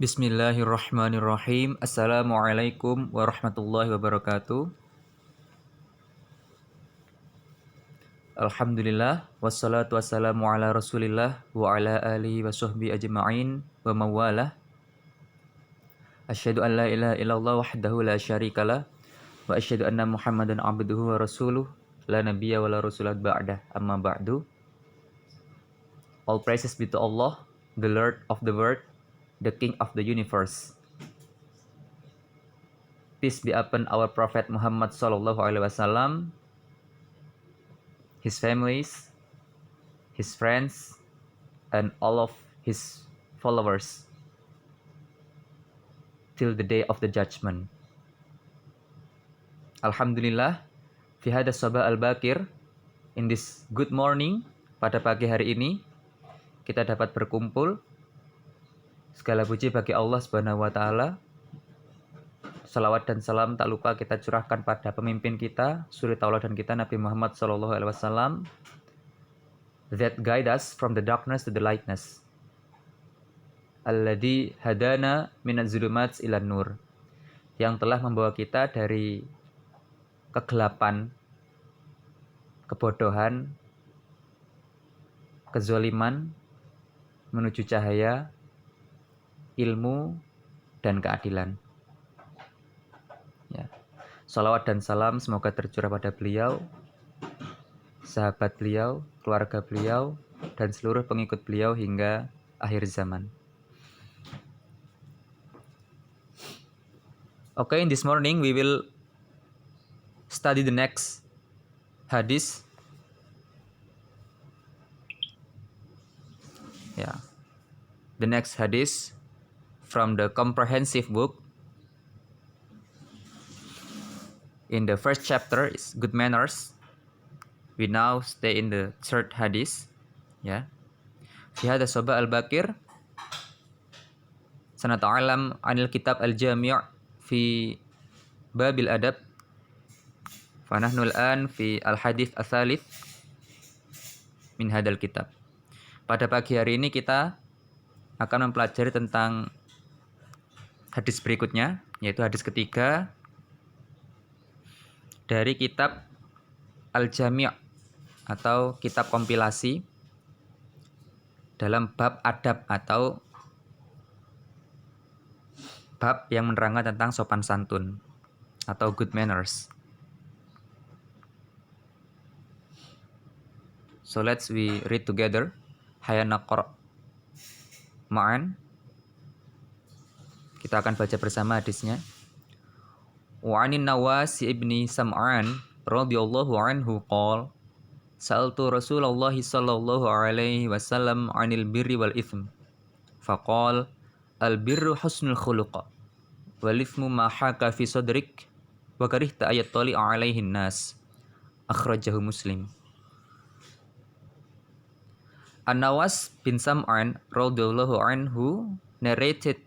Bismillahirrahmanirrahim. Assalamualaikum warahmatullahi wabarakatuh. Alhamdulillah wassalatu wassalamu ala Rasulillah wa ala alihi wa sahbihi ajma'in wa mawalah. Asyhadu an la ilaha illallah wahdahu la syarikalah wa asyhadu anna Muhammadan abduhu wa rasuluh la nabiyya wa la rasulah ba'dah. Amma ba'du. All praises be to Allah, the Lord of the world, the King of the universe. Peace be upon our Prophet Muhammad sallallahu alaihi wasallam, his families, his friends, and all of his followers till the day of the judgment. Alhamdulillah, fi hada sabah al-bakir, in this good morning, pada pagi hari ini, kita dapat berkumpul. Segala puji bagi Allah Subhanahu wa Ta'ala. Salawat dan salam tak lupa kita curahkan pada pemimpin kita, suri tauladan kita Nabi Muhammad sallallahu alaihi wasallam, that guide us from the darkness to the lightness. Alladzi hadana minaz zulumats ilan nur. Yang telah membawa kita dari kegelapan, kebodohan, kezaliman menuju cahaya, ilmu, dan keadilan. Ya. Salawat dan salam semoga tercurah pada beliau, sahabat beliau, keluarga beliau, dan seluruh pengikut beliau hingga akhir zaman. Okay, in this morning we will study the next hadith. Yeah. The next hadith from the comprehensive book. In the first chapter is good manners. We now stay in the third hadith. Ya. Fi hadha sabah al-bakir sanata'alam 'anil kitab al-jami' fi babil adab. Fa nahnu al-an fi al-hadits ats-tsalits min hadzal kitab. Pada pagi hari ini kita akan mempelajari tentang hadis berikutnya, yaitu hadis ketiga dari kitab Al-Jami' atau kitab kompilasi dalam bab adab atau bab yang menerangkan tentang sopan santun atau good manners. So let's we read together. Hayya naqra ma'an. Kita akan baca bersama hadisnya. Wa 'anin Nawas ibni Sam'an radhiyallahu anhu qala sa'altu Rasulullah sallallahu alaihi wasallam 'anil birri wal itsm faqala al birru husnul khuluq wal itsmu ma haka fi sadrik wa karihta ayat tali 'alaihin nas akhrajahu Muslim. An-Nawas bin Sam'an radhiyallahu anhu narrated,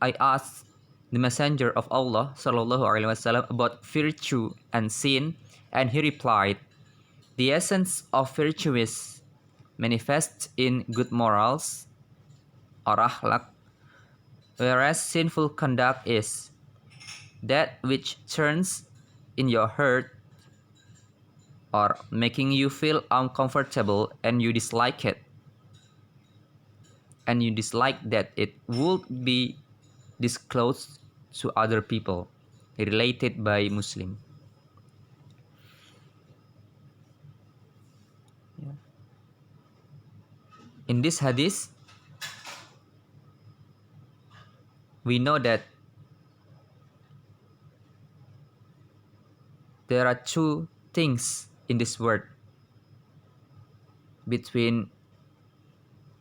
I asked the Messenger of Allah sallallahu alaihi wasallam about virtue and sin, and he replied, the essence of virtue is manifest in good morals or akhlaq, whereas sinful conduct is that which turns in your heart or making you feel uncomfortable and you dislike it, and you dislike that it would be disclosed to other people. Related by Muslim. In this hadith, we know that there are two things in this world between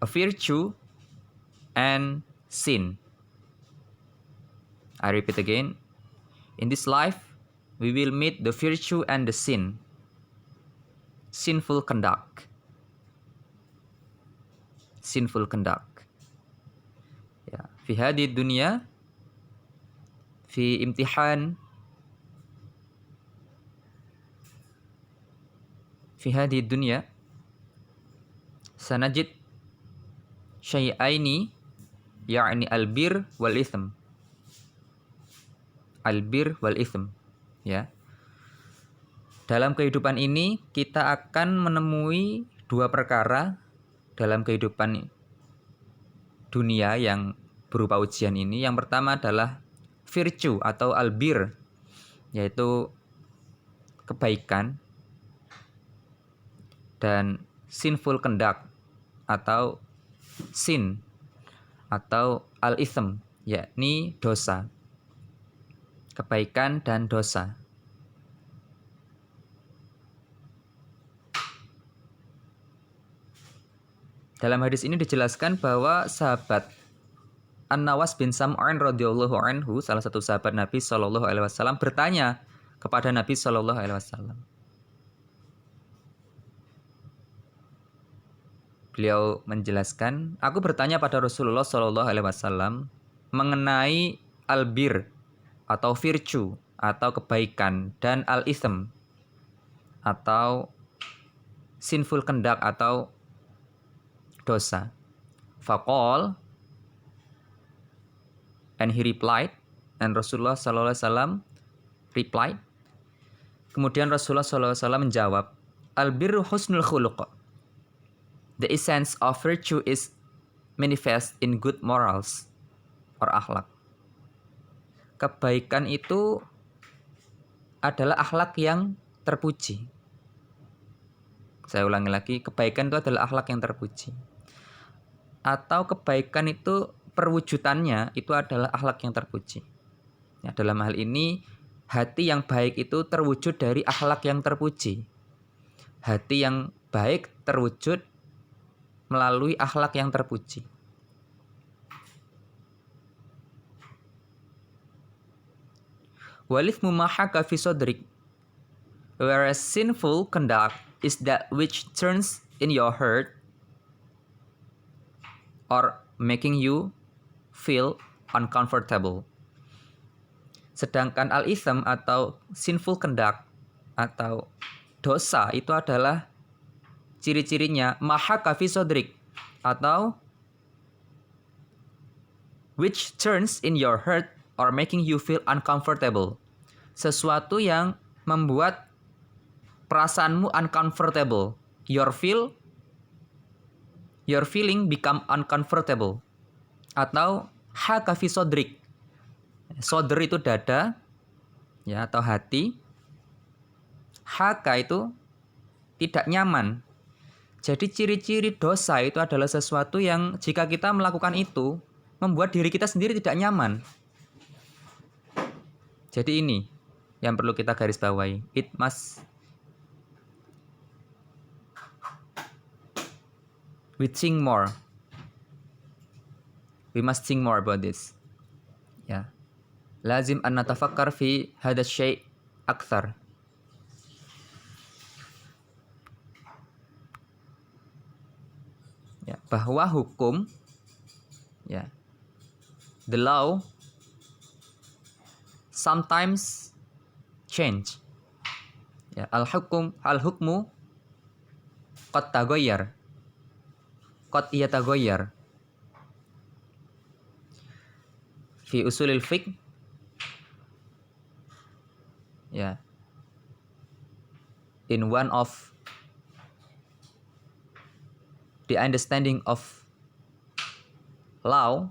a virtue and sin. I repeat again, in this life, we will meet the virtue and the sin, sinful conduct. Sinful conduct. Ya, fi hadhihi dunya, fi imtihan, fi hadhihi dunya, sanajid syai'aini ya'ni al-bir wal ithm. Al-bir wal ithm, ya. Dalam kehidupan ini kita akan menemui dua perkara dalam kehidupan dunia yang berupa ujian ini. Yang pertama adalah virtue atau albir, yaitu kebaikan, dan sinful conduct atau sin atau al-ithm, yakni dosa. Kebaikan dan dosa. Dalam hadis ini dijelaskan bahwa sahabat An-Nawas bin Sam'an radhiyallahu anhu, salah satu sahabat Nabi Shallallahu alaihi wasallam, bertanya kepada Nabi Shallallahu alaihi wasallam. Beliau menjelaskan, aku bertanya pada Rasulullah Shallallahu alaihi wasallam mengenai albir atau virtue atau kebaikan dan al-ithm atau sinful conduct atau dosa. Faqal, and he replied, and Rasulullah sallallahu alaihi wasallam replied. Kemudian Rasulullah sallallahu alaihi wasallam menjawab, al-birru husnul khuluq. The essence of virtue is manifest in good morals or akhlak. Kebaikan itu adalah akhlak yang terpuji. Saya ulangi lagi, kebaikan itu adalah akhlak yang terpuji. Atau kebaikan itu perwujudannya itu adalah akhlak yang terpuji. Ya, dalam hal ini hati yang baik itu terwujud dari akhlak yang terpuji. Hati yang baik terwujud melalui akhlak yang terpuji. Walithmu mahaka fi sodrik, whereas sinful conduct is that which turns in your heart or making you feel uncomfortable. Sedangkan al-ithm atau sinful conduct atau dosa itu adalah ciri-cirinya mahaka fi sodrik atau which turns in your heart or making you feel uncomfortable. Sesuatu yang membuat perasaanmu uncomfortable. Your feeling become uncomfortable. Atau haka fi sodrik. Sodr itu dada, ya, atau hati. Haka itu tidak nyaman. Jadi ciri-ciri dosa itu adalah sesuatu yang jika kita melakukan itu membuat diri kita sendiri tidak nyaman. Jadi ini yang perlu kita garis bawahi. It must we think more. We must think more about this. Ya. Lazim an natafakkar fi hadha syai' akthar. Ya, bahwa hukum, ya, the law sometimes change. Ya, al-hukmu qad taghayyar. Qad yataghayyar. Fi usulil fiqh, ya, in one of the understanding of law,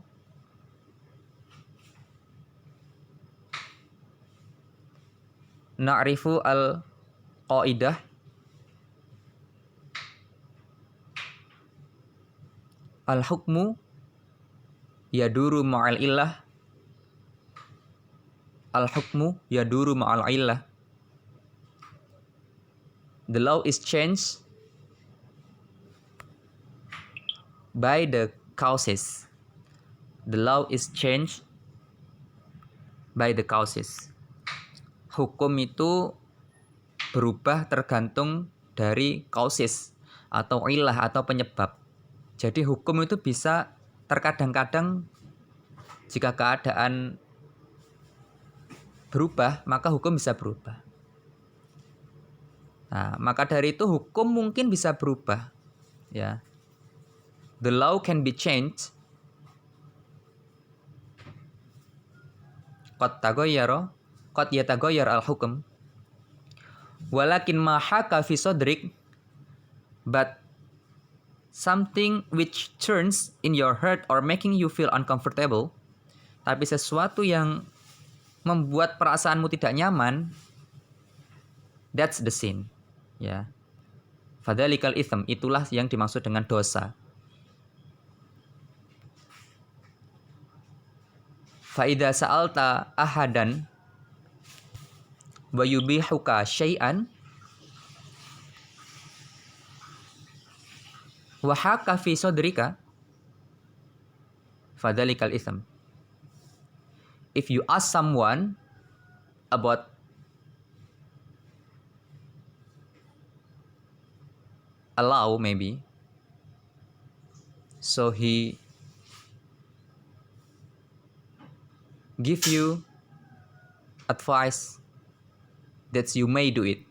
na'rifu al-qaidah al-hukmu yaduru ma'al illah. Al-hukmu yaduru ma'al illah. The law is changed by the causes. The law is changed by the causes. Hukum itu berubah tergantung dari causes atau ilah atau penyebab. Jadi hukum itu bisa terkadang-kadang jika keadaan berubah, maka hukum bisa berubah. Nah, maka dari itu hukum mungkin bisa berubah. Ya. The law can be changed qad yataghayyar al-hukm walakin ma haka fi sadrik, but something which turns in your heart or making you feel uncomfortable, tapi sesuatu yang membuat perasaanmu tidak nyaman, that's the sin. Ya. Fadzalikal itsm, itulah yang dimaksud dengan dosa. Fa idza sa'alta ahadan wa yubihuka syai'an wa haka fi sadrika fadzalikal itsm. If you ask someone about a law maybe, so he give you advice that you may do it,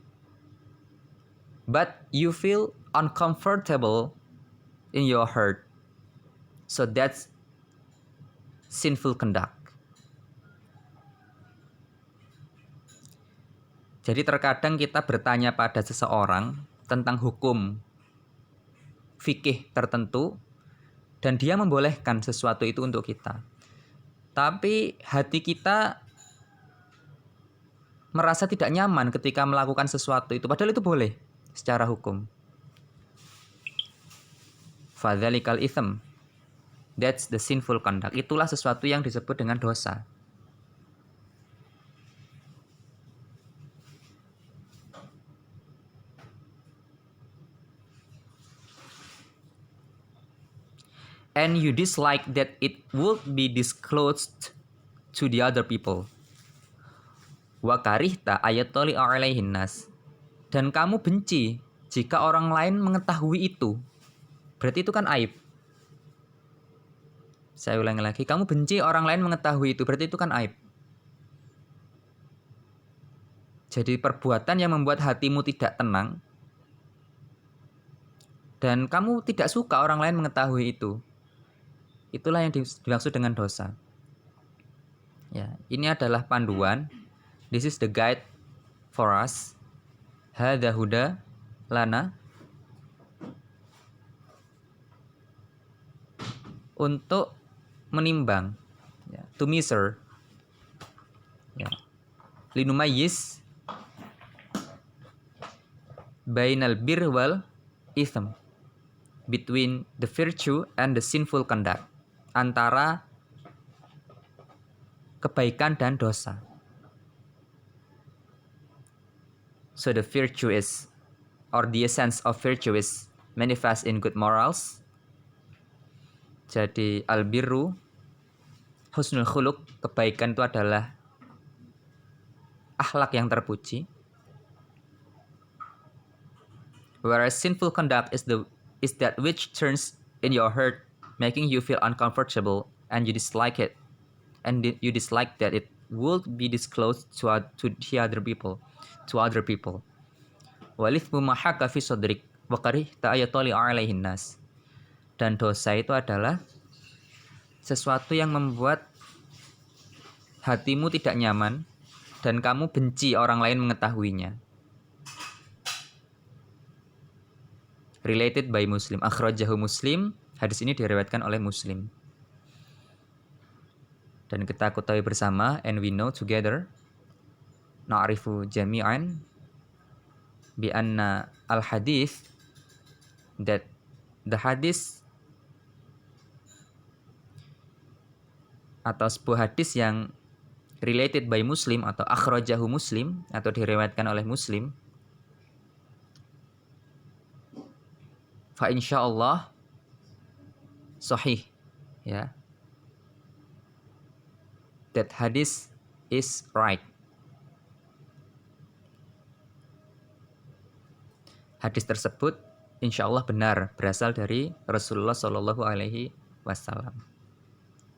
but you feel uncomfortable in your heart, so that's sinful conduct. Jadi terkadang kita bertanya pada seseorang tentang hukum fikih tertentu dan dia membolehkan sesuatu itu untuk kita, tapi hati kita merasa tidak nyaman ketika melakukan sesuatu itu, padahal itu boleh secara hukum. Fadzalikal itsm, that's the sinful conduct. Itulah sesuatu yang disebut dengan dosa. And you dislike that it would be disclosed to the other people. Wa karihta ayatoli alaihin nas. Dan kamu benci jika orang lain mengetahui itu. Berarti itu kan aib. Saya ulangi lagi, kamu benci orang lain mengetahui itu, berarti itu kan aib. Jadi perbuatan yang membuat hatimu tidak tenang dan kamu tidak suka orang lain mengetahui itu, itulah yang dimaksud dengan dosa. Ya, ini adalah panduan. This is the guide for us. Hadza huda lana, untuk menimbang, ya, to measure, ya, linumayyiz bainal bir wal itsm, between the virtue and the sinful conduct, antara kebaikan dan dosa. So the virtue is, or the essence of virtue is manifest in good morals. Jadi albirru, husnul khuluq, kebaikan itu adalah akhlak yang terpuji. Whereas sinful conduct is that which turns in your heart, making you feel uncomfortable and you dislike it, and you dislike that it would be disclosed to the other people, Walithmu mahaka fi sadrik wa karihta ayatoli alaihin nas. Dan dosa itu adalah sesuatu yang membuat hatimu tidak nyaman dan kamu benci orang lain mengetahuinya. Related by Muslim, akhrajahu Muslim. Hadis ini diriwayatkan oleh Muslim. Dan kita ketahui bersama, and we know together, na'rifu jami'an bi anna al hadis, that the hadis atau sebuah hadis yang related by Muslim atau akhrajahu Muslim atau diriwayatkan oleh Muslim, fa insyaallah sahih, ya, that hadis is right. Hadis tersebut insyaallah benar, berasal dari Rasulullah Shallallahu Alaihi Wasallam.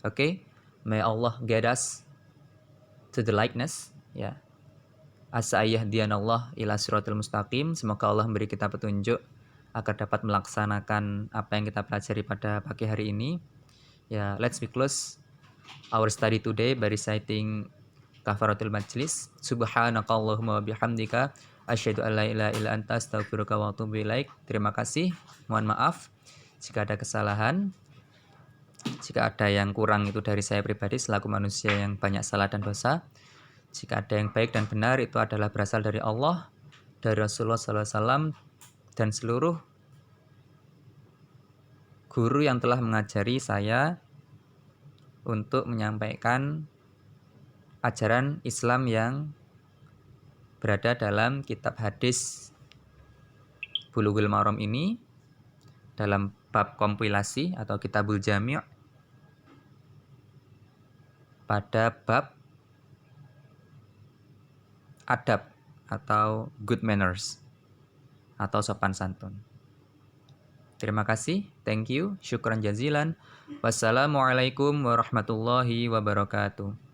Okay, may Allah guide us to the likeness, ya. Asa yahdiyanallah ila siratal mustaqim. Semoga Allah memberi kita petunjuk agar dapat melaksanakan apa yang kita pelajari pada pagi hari ini. Ya, let's close our study today by reciting kafaratul majlis. Subhanakallahumma wa bihamdika asyhadu an la ilaha illa anta astaghfiruka wa atubu ilaik. Terima kasih. Mohon maaf jika ada kesalahan. Jika ada yang kurang itu dari saya pribadi selaku manusia yang banyak salah dan dosa. Jika ada yang baik dan benar itu adalah berasal dari Allah, dari Rasulullah SAW, dan seluruh guru yang telah mengajari saya untuk menyampaikan ajaran Islam yang berada dalam kitab hadis Bulughul Maram ini dalam bab kompilasi atau Kitabul Jami' pada bab adab atau good manners atau sopan santun. Terima kasih, thank you, syukran jazilan. Wassalamualaikum warahmatullahi wabarakatuh.